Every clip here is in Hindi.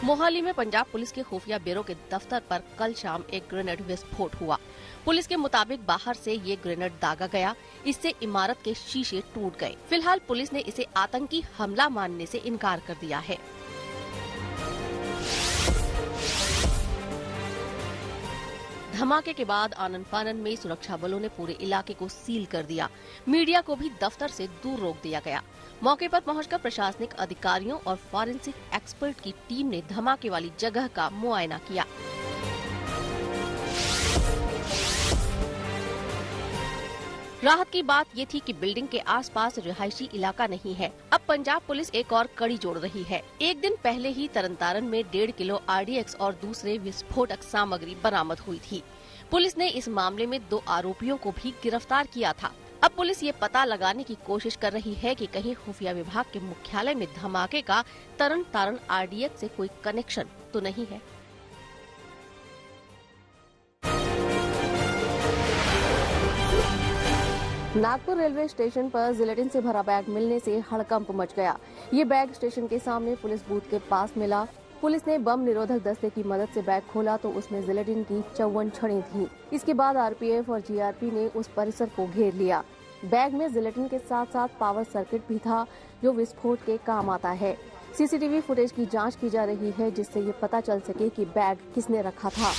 मोहाली में पंजाब पुलिस के खुफिया ब्यूरो के दफ्तर पर कल शाम एक ग्रेनेड विस्फोट हुआ। पुलिस के मुताबिक बाहर से ये ग्रेनेड दागा गया, इससे इमारत के शीशे टूट गए। फिलहाल पुलिस ने इसे आतंकी हमला मानने से इनकार कर दिया है। धमाके के बाद आनन फानन में सुरक्षा बलों ने पूरे इलाके को सील कर दिया। मीडिया को भी दफ्तर से दूर रोक दिया गया। मौके पर पहुंचकर प्रशासनिक अधिकारियों और फॉरेंसिक एक्सपर्ट की टीम ने धमाके वाली जगह का मुआयना किया। राहत की बात ये थी कि बिल्डिंग के आसपास रिहायशी इलाका नहीं है। अब पंजाब पुलिस एक और कड़ी जोड़ रही है। एक दिन पहले ही तरनतारन में 1.5 किलो RDX और दूसरे विस्फोटक सामग्री बरामद हुई थी। पुलिस ने इस मामले में 2 आरोपियों को भी गिरफ्तार किया था। अब पुलिस ये पता लगाने की कोशिश कर रही है कि कहीं खुफिया विभाग के मुख्यालय में धमाके का तरनतारन RDX से कोई कनेक्शन तो नहीं है। नागपुर रेलवे स्टेशन पर जिलेटिन से भरा बैग मिलने से हड़कंप मच गया। ये बैग स्टेशन के सामने पुलिस बूथ के पास मिला। पुलिस ने बम निरोधक दस्ते की मदद से बैग खोला तो उसमें जिलेटिन की 54 छड़ें थीं। इसके बाद RPF और GRP ने उस परिसर को घेर लिया। बैग में जिलेटिन के साथ साथ पावर सर्किट भी था, जो विस्फोट के काम आता है। CCTV फुटेज की जाँच की जा रही है, जिससे ये पता चल सके कि बैग किसने रखा था।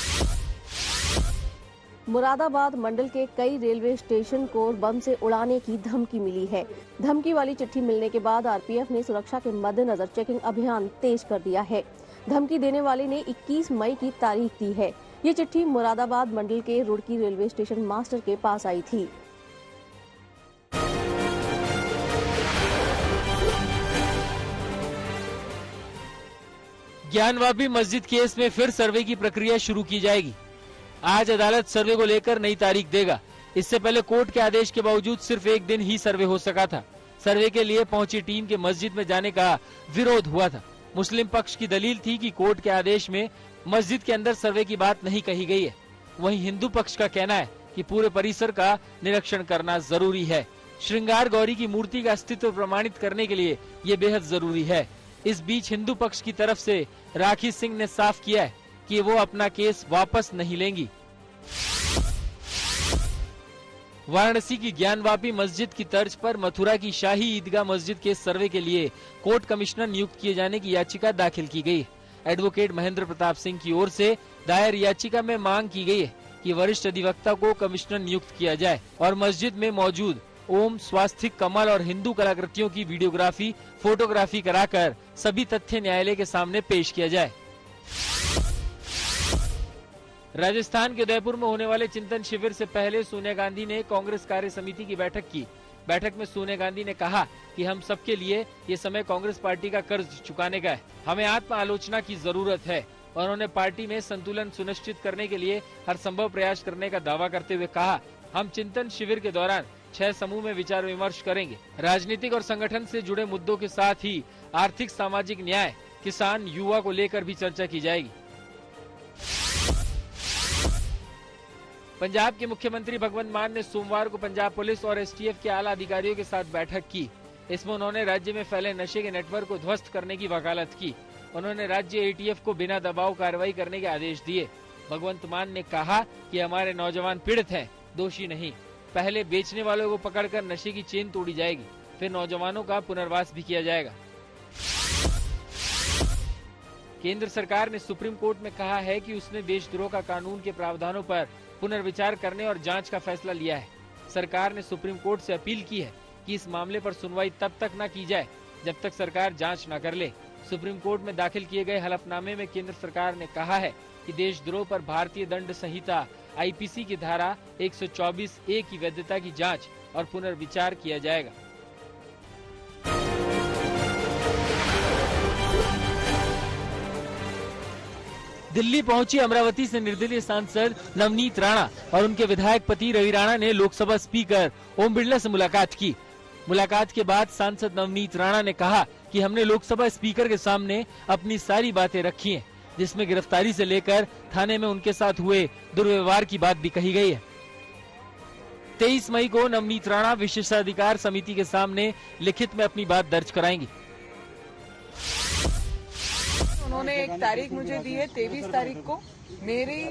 मुरादाबाद मंडल के कई रेलवे स्टेशन को बम से उड़ाने की धमकी मिली है। धमकी वाली चिट्ठी मिलने के बाद RPF ने सुरक्षा के मद्देनजर चेकिंग अभियान तेज कर दिया है। धमकी देने वाले ने 21 मई की तारीख दी है। ये चिट्ठी मुरादाबाद मंडल के रुड़की रेलवे स्टेशन मास्टर के पास आई थी। ज्ञानवापी मस्जिद केस में फिर सर्वे की प्रक्रिया शुरू की जाएगी। आज अदालत सर्वे को लेकर नई तारीख देगा। इससे पहले कोर्ट के आदेश के बावजूद सिर्फ एक दिन ही सर्वे हो सका था। सर्वे के लिए पहुंची टीम के मस्जिद में जाने का विरोध हुआ था। मुस्लिम पक्ष की दलील थी कि कोर्ट के आदेश में मस्जिद के अंदर सर्वे की बात नहीं कही गई है। वहीं हिंदू पक्ष का कहना है कि पूरे परिसर का निरीक्षण करना जरूरी है। श्रृंगार गौरी की मूर्ति का अस्तित्व प्रमाणित करने के लिए ये बेहद जरूरी है। इस बीच हिंदू पक्ष की तरफ से राखी सिंह ने साफ किया है कि वो अपना केस वापस नहीं लेंगी। वाराणसी की ज्ञानवापी मस्जिद की तर्ज पर मथुरा की शाही ईदगाह मस्जिद के सर्वे के लिए कोर्ट कमिश्नर नियुक्त किए जाने की याचिका दाखिल की गई। एडवोकेट महेंद्र प्रताप सिंह की ओर से दायर याचिका में मांग की गई है कि वरिष्ठ अधिवक्ता को कमिश्नर नियुक्त किया जाए और मस्जिद में मौजूद ओम, स्वास्तिक, कमल और हिंदू कलाकृतियों की वीडियोग्राफी, फोटोग्राफी कराकर सभी तथ्य न्यायालय के सामने पेश किया जाए। राजस्थान के उदयपुर में होने वाले चिंतन शिविर से पहले सोनिया गांधी ने कांग्रेस कार्य समिति की बैठक की। बैठक में सोनिया गांधी ने कहा कि हम सबके लिए ये समय कांग्रेस पार्टी का कर्ज चुकाने का है। हमें आत्म आलोचना की जरूरत है। उन्होंने पार्टी में संतुलन सुनिश्चित करने के लिए हर संभव प्रयास करने का दावा करते हुए कहा, हम चिंतन शिविर के दौरान 6 समूह में विचार विमर्श करेंगे। राजनीतिक और संगठन से जुड़े मुद्दों के साथ ही आर्थिक, सामाजिक न्याय, किसान, युवा को लेकर भी चर्चा की जाएगी। पंजाब के मुख्यमंत्री भगवंत मान ने सोमवार को पंजाब पुलिस और STF के आला अधिकारियों के साथ बैठक की। इसमें उन्होंने राज्य में फैले नशे के नेटवर्क को ध्वस्त करने की वकालत की। उन्होंने राज्य ATF को बिना दबाव कार्रवाई करने के आदेश दिए। भगवंत मान ने कहा कि हमारे नौजवान पीड़ित हैं, दोषी नहीं। पहले बेचने वालों को पकड़कर नशे की चेन तोड़ी जाएगी, फिर नौजवानों का पुनर्वास भी किया जाएगा। केंद्र सरकार ने सुप्रीम कोर्ट में कहा है कि उसने देशद्रोह का कानून के प्रावधानों पर पुनर्विचार करने और जांच का फैसला लिया है। सरकार ने सुप्रीम कोर्ट से अपील की है कि इस मामले पर सुनवाई तब तक न की जाए जब तक सरकार जांच न कर ले। सुप्रीम कोर्ट में दाखिल किए गए हलफनामे में केंद्र सरकार ने कहा है कि देशद्रोह पर भारतीय दंड संहिता IPC की धारा 124A की वैधता की जांच और पुनर्विचार किया जाएगा। दिल्ली पहुंची अमरावती से निर्दलीय सांसद नवनीत राणा और उनके विधायक पति रवि राणा ने लोकसभा स्पीकर ओम बिरला से मुलाकात की। मुलाकात के बाद सांसद नवनीत राणा ने कहा कि हमने लोकसभा स्पीकर के सामने अपनी सारी बातें रखी हैं, जिसमें गिरफ्तारी से लेकर थाने में उनके साथ हुए दुर्व्यवहार की बात भी कही गई है। 23 मई को नवनीत राणा विशेषाधिकार समिति के सामने लिखित में अपनी बात दर्ज कराएंगी। उन्होंने एक तारीख मुझे दी है 23 तारीख को। मेरी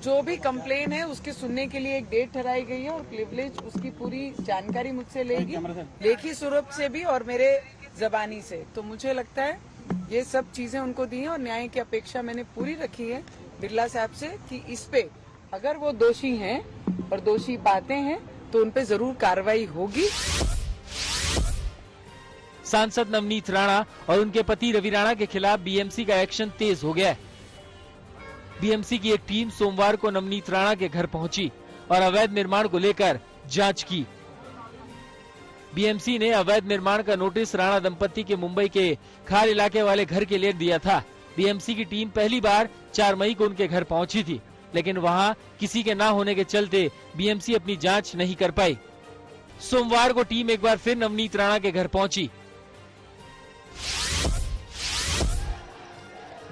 जो भी कंप्लेन है उसके सुनने के लिए एक डेट ठहराई गई है और प्रिविलेज उसकी पूरी जानकारी मुझसे लेगी, लेखी स्वरूप से भी और मेरे जबानी से। तो मुझे लगता है ये सब चीजें उनको दी हैं और न्याय की अपेक्षा मैंने पूरी रखी है बिरला साहब से कि इस पे अगर वो दोषी हैं और दोषी पाते हैं तो उन पे जरूर कार्रवाई होगी। सांसद नवनीत राणा और उनके पति रवि राणा के खिलाफ बीएमसी का एक्शन तेज हो गया है। बीएमसी की एक टीम सोमवार को नवनीत राणा के घर पहुंची और अवैध निर्माण को लेकर जांच की। बीएमसी ने अवैध निर्माण का नोटिस राणा दंपत्ति के मुंबई के खार इलाके वाले घर के लिए दिया था। बीएमसी की टीम पहली बार 4 मई को उनके घर पहुंची थी, लेकिन वहां किसी के ना होने के चलते बीएमसी अपनी जांच नहीं कर पाई। सोमवार को टीम एक बार फिर नवनीत राणा के घर पहुंची।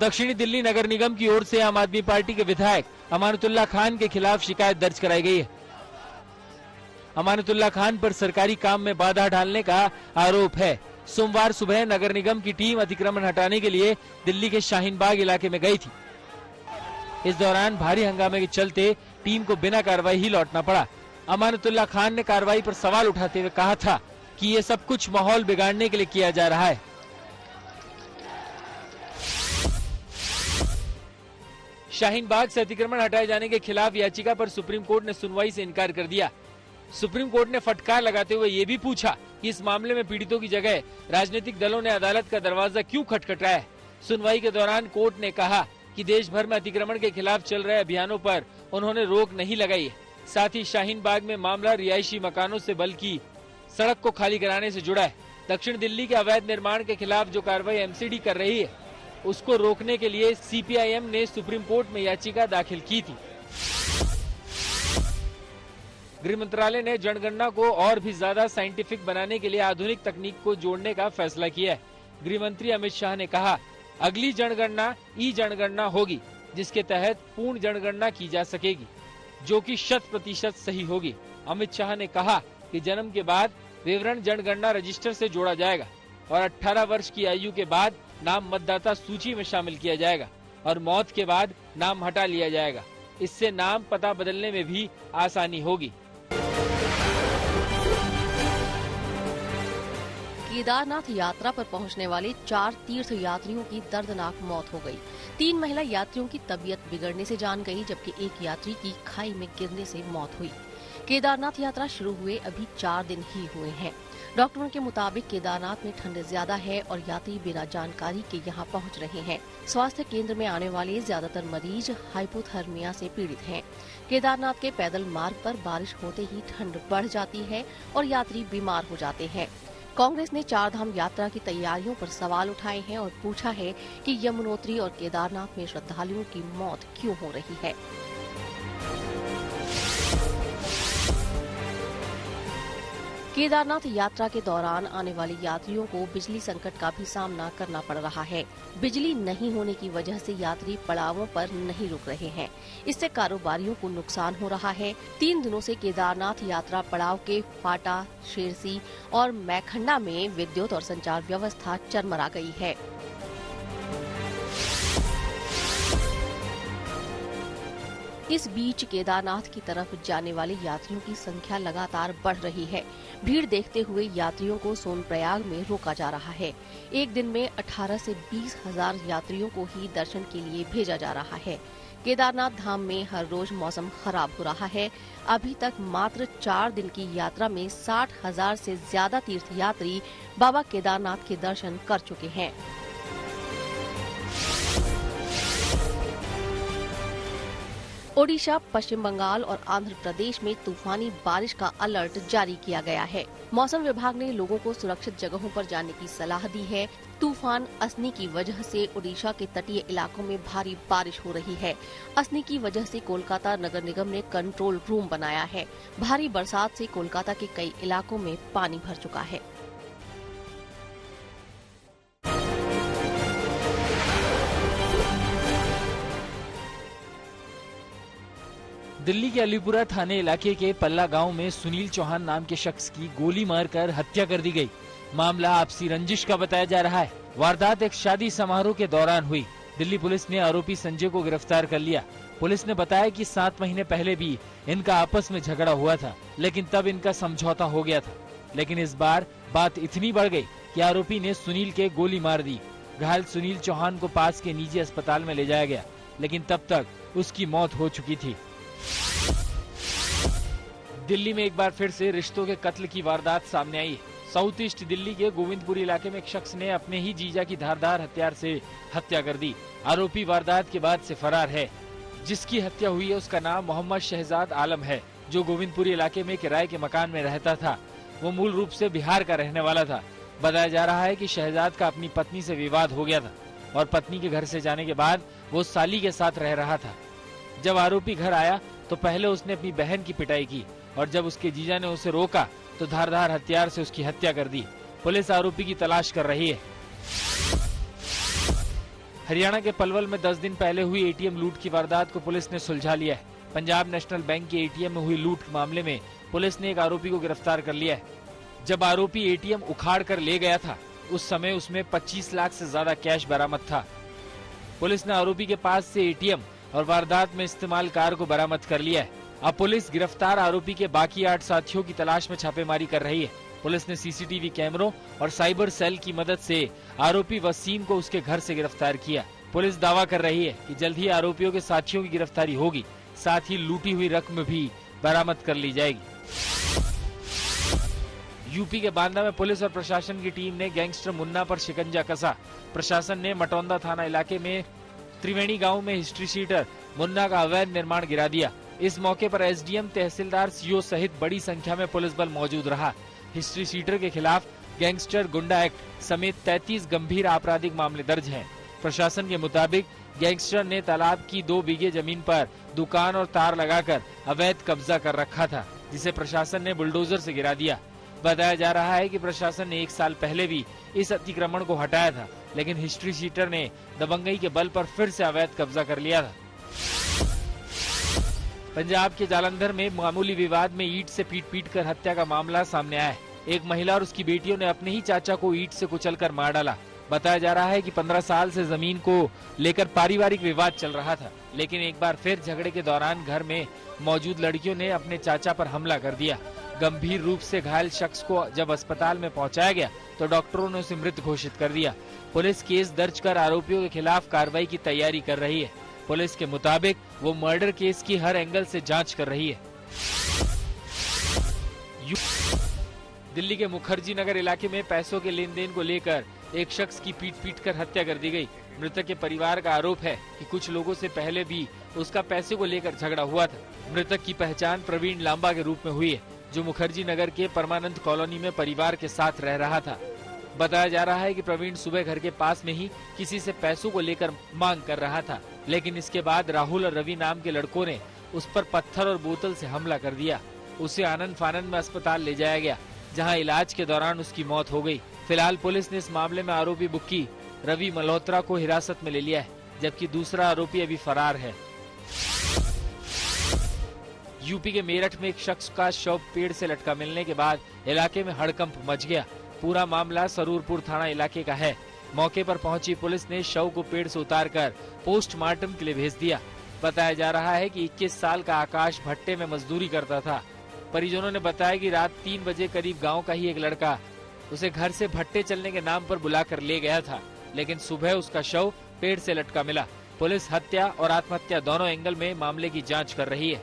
दक्षिणी दिल्ली नगर निगम की ओर से आम आदमी पार्टी के विधायक अमानतुल्लाह खान के खिलाफ शिकायत दर्ज कराई गई है। अमानतुल्लाह खान पर सरकारी काम में बाधा डालने का आरोप है। सोमवार सुबह नगर निगम की टीम अतिक्रमण हटाने के लिए दिल्ली के शाहीन बाग इलाके में गई थी। इस दौरान भारी हंगामे के चलते टीम को बिना कार्रवाई ही लौटना पड़ा। अमानतुल्लाह खान ने कार्रवाई पर सवाल उठाते हुए कहा था कि ये सब कुछ माहौल बिगाड़ने के लिए किया जा रहा है। शाहीन बाग से अतिक्रमण हटाए जाने के खिलाफ याचिका पर सुप्रीम कोर्ट ने सुनवाई से इनकार कर दिया। सुप्रीम कोर्ट ने फटकार लगाते हुए ये भी पूछा कि इस मामले में पीड़ितों की जगह राजनीतिक दलों ने अदालत का दरवाजा क्यों खटखटाया। सुनवाई के दौरान कोर्ट ने कहा कि देश भर में अतिक्रमण के खिलाफ चल रहे अभियानों पर उन्होंने रोक नहीं लगाई है। साथ ही शाहीन बाग में मामला रिहायशी मकानों से बल्कि सड़क को खाली कराने से जुड़ा है। दक्षिण दिल्ली के अवैध निर्माण के खिलाफ जो कार्रवाई एमसीडी कर रही है उसको रोकने के लिए सीपीआईएम ने सुप्रीम कोर्ट में याचिका दाखिल की थी। गृह मंत्रालय ने जनगणना को और भी ज्यादा साइंटिफिक बनाने के लिए आधुनिक तकनीक को जोड़ने का फैसला किया है। गृह मंत्री अमित शाह ने कहा, अगली जनगणना ई जनगणना होगी, जिसके तहत पूर्ण जनगणना की जा सकेगी, जो कि 100% सही होगी। अमित शाह ने कहा कि जन्म के बाद विवरण जनगणना रजिस्टर से जोड़ा जाएगा और 18 वर्ष की आयु के बाद नाम मतदाता सूची में शामिल किया जाएगा और मौत के बाद नाम हटा लिया जाएगा। इससे नाम पता बदलने में भी आसानी होगी। केदारनाथ यात्रा पर पहुंचने वाले 4 तीर्थ यात्रियों की दर्दनाक मौत हो गई। 3 महिला यात्रियों की तबीयत बिगड़ने से जान गई, जबकि एक यात्री की खाई में गिरने से मौत हुई। केदारनाथ यात्रा शुरू हुए अभी 4 दिन ही हुए हैं। डॉक्टरों के मुताबिक केदारनाथ में ठंड ज्यादा है और यात्री बिना जानकारी के यहां पहुंच रहे हैं। स्वास्थ्य केंद्र में आने वाले ज्यादातर मरीज हाइपोथर्मिया से पीड़ित हैं। केदारनाथ के पैदल मार्ग पर बारिश होते ही ठंड बढ़ जाती है और यात्री बीमार हो जाते हैं। कांग्रेस ने 4 धाम यात्रा की तैयारियों पर सवाल उठाए हैं और पूछा है कि यमुनोत्री और केदारनाथ में श्रद्धालुओं की मौत क्यों हो रही है। केदारनाथ यात्रा के दौरान आने वाले यात्रियों को बिजली संकट का भी सामना करना पड़ रहा है। बिजली नहीं होने की वजह से यात्री पड़ावों पर नहीं रुक रहे हैं। इससे कारोबारियों को नुकसान हो रहा है। 3 दिनों से केदारनाथ यात्रा पड़ाव के फाटा, शेरसी और मैखंडा में विद्युत और संचार व्यवस्था चरमरा गई है। इस बीच केदारनाथ की तरफ जाने वाले यात्रियों की संख्या लगातार बढ़ रही है। भीड़ देखते हुए यात्रियों को सोनप्रयाग में रोका जा रहा है। एक दिन में 18 से 20 हजार यात्रियों को ही दर्शन के लिए भेजा जा रहा है। केदारनाथ धाम में हर रोज मौसम खराब हो रहा है। अभी तक मात्र 4 दिन की यात्रा में 60,000 से ज्यादा तीर्थ यात्री बाबा केदारनाथ के दर्शन कर चुके हैं। ओडिशा, पश्चिम बंगाल और आंध्र प्रदेश में तूफानी बारिश का अलर्ट जारी किया गया है। मौसम विभाग ने लोगों को सुरक्षित जगहों पर जाने की सलाह दी है। तूफान असनी की वजह से ओडिशा के तटीय इलाकों में भारी बारिश हो रही है। असनी की वजह से कोलकाता नगर निगम ने कंट्रोल रूम बनाया है। भारी बरसात से कोलकाता के कई इलाकों में पानी भर चुका है। दिल्ली के अलीपुरा थाने इलाके के पल्ला गांव में सुनील चौहान नाम के शख्स की गोली मारकर हत्या कर दी गई। मामला आपसी रंजिश का बताया जा रहा है। वारदात एक शादी समारोह के दौरान हुई। दिल्ली पुलिस ने आरोपी संजय को गिरफ्तार कर लिया। पुलिस ने बताया कि 7 महीने पहले भी इनका आपस में झगड़ा हुआ था, लेकिन तब इनका समझौता हो गया था। लेकिन इस बार बात इतनी बढ़ गई कि आरोपी ने सुनील के गोली मार दी। घायल सुनील चौहान को पास के निजी अस्पताल में ले जाया गया, लेकिन तब तक उसकी मौत हो चुकी थी। दिल्ली में एक बार फिर से रिश्तों के कत्ल की वारदात सामने आई है। साउथ ईस्ट दिल्ली के गोविंदपुरी इलाके में एक शख्स ने अपने ही जीजा की धारदार हथियार से हत्या कर दी। आरोपी वारदात के बाद से फरार है। जिसकी हत्या हुई है उसका नाम मोहम्मद शहजाद आलम है, जो गोविंदपुरी इलाके में किराए के मकान में रहता था। वो मूल रूप से बिहार का रहने वाला था। बताया जा रहा है कि शहजाद का अपनी पत्नी से विवाद हो गया था और पत्नी के घर से जाने के बाद वो साली के साथ रह रहा था। जब आरोपी घर आया तो पहले उसने अपनी बहन की पिटाई की और जब उसके जीजा ने उसे रोका तो धारदार हथियार से उसकी हत्या कर दी। पुलिस आरोपी की तलाश कर रही है। हरियाणा के पलवल में 10 दिन पहले हुई एटीएम लूट की वारदात को पुलिस ने सुलझा लिया है। पंजाब नेशनल बैंक के एटीएम में हुई लूट मामले में पुलिस ने एक आरोपी को गिरफ्तार कर लिया है। जब आरोपी एटीएम उखाड़ कर ले गया था उस समय उसमें 25 लाख से ज्यादा कैश बरामद था। पुलिस ने आरोपी के पास से एटीएम और वारदात में इस्तेमाल कार को बरामद कर लिया है। अब पुलिस गिरफ्तार आरोपी के बाकी 8 साथियों की तलाश में छापेमारी कर रही है। पुलिस ने सीसीटीवी कैमरों और साइबर सेल की मदद से आरोपी वसीम को उसके घर से गिरफ्तार किया। पुलिस दावा कर रही है कि जल्द ही आरोपियों के साथियों की गिरफ्तारी होगी, साथ ही लूटी हुई रकम भी बरामद कर ली जाएगी। यूपी के बांदा में पुलिस और प्रशासन की टीम ने गैंगस्टर मुन्ना पर शिकंजा कसा। प्रशासन ने मटौंदा थाना इलाके में त्रिवेणी गांव में हिस्ट्री शीटर मुन्ना का अवैध निर्माण गिरा दिया। इस मौके पर एसडीएम, तहसीलदार, सीओ सहित बड़ी संख्या में पुलिस बल मौजूद रहा। हिस्ट्री शीटर के खिलाफ गैंगस्टर गुंडा एक्ट समेत 33 गंभीर आपराधिक मामले दर्ज हैं। प्रशासन के मुताबिक गैंगस्टर ने तालाब की 2 बीघे जमीन पर दुकान और तार लगाकर अवैध कब्जा कर रखा था, जिसे प्रशासन ने बुलडोजर से गिरा दिया। बताया जा रहा है कि प्रशासन ने 1 साल पहले भी इस अतिक्रमण को हटाया था, लेकिन हिस्ट्री शीटर ने दबंगई के बल पर फिर से अवैध कब्जा कर लिया था। पंजाब के जालंधर में मामूली विवाद में ईंट से पीट कर हत्या का मामला सामने आया है। एक महिला और उसकी बेटियों ने अपने ही चाचा को ईंट से कुचलकर मार डाला। बताया जा रहा है कि 15 साल से जमीन को लेकर पारिवारिक विवाद चल रहा था, लेकिन एक बार फिर झगड़े के दौरान घर में मौजूद लड़कियों ने अपने चाचा पर हमला कर दिया। गंभीर रूप से घायल शख्स को जब अस्पताल में पहुंचाया गया तो डॉक्टरों ने उसे मृत घोषित कर दिया। पुलिस केस दर्ज कर आरोपियों के खिलाफ कार्रवाई की तैयारी कर रही है। पुलिस के मुताबिक वो मर्डर केस की हर एंगल से जांच कर रही है। दिल्ली के मुखर्जी नगर इलाके में पैसों के लेन देन को लेकर एक शख्स की पीट कर हत्या कर दी गई। मृतक के परिवार का आरोप है कि कुछ लोगों से पहले भी उसका पैसे को लेकर झगड़ा हुआ था। मृतक की पहचान प्रवीण लांबा के रूप में हुई है, जो मुखर्जी नगर के परमानंद कॉलोनी में परिवार के साथ रह रहा था। बताया जा रहा है कि प्रवीण सुबह घर के पास में ही किसी से पैसों को लेकर मांग कर रहा था, लेकिन इसके बाद राहुल और रवि नाम के लड़कों ने उस पर पत्थर और बोतल से हमला कर दिया। उसे आनंद फानंद में अस्पताल ले जाया गया, जहां इलाज के दौरान उसकी मौत हो गई। फिलहाल पुलिस ने इस मामले में आरोपी बुक्की रवि मल्होत्रा को हिरासत में ले लिया है, जबकि दूसरा आरोपी अभी फरार है। यूपी के मेरठ में एक शख्स का शव पेड़ से लटका मिलने के बाद इलाके में हड़कंप मच गया। पूरा मामला सरूरपुर थाना इलाके का है। मौके पर पहुंची पुलिस ने शव को पेड़ से उतारकर पोस्टमार्टम के लिए भेज दिया। बताया जा रहा है कि 21 साल का आकाश भट्टे में मजदूरी करता था। परिजनों ने बताया कि रात 3 बजे करीब गांव का ही एक लड़का उसे घर से भट्टे चलने के नाम पर बुलाकर ले गया था, लेकिन सुबह उसका शव पेड़ से लटका मिला। पुलिस हत्या और आत्महत्या दोनों एंगल में मामले की जांच कर रही है।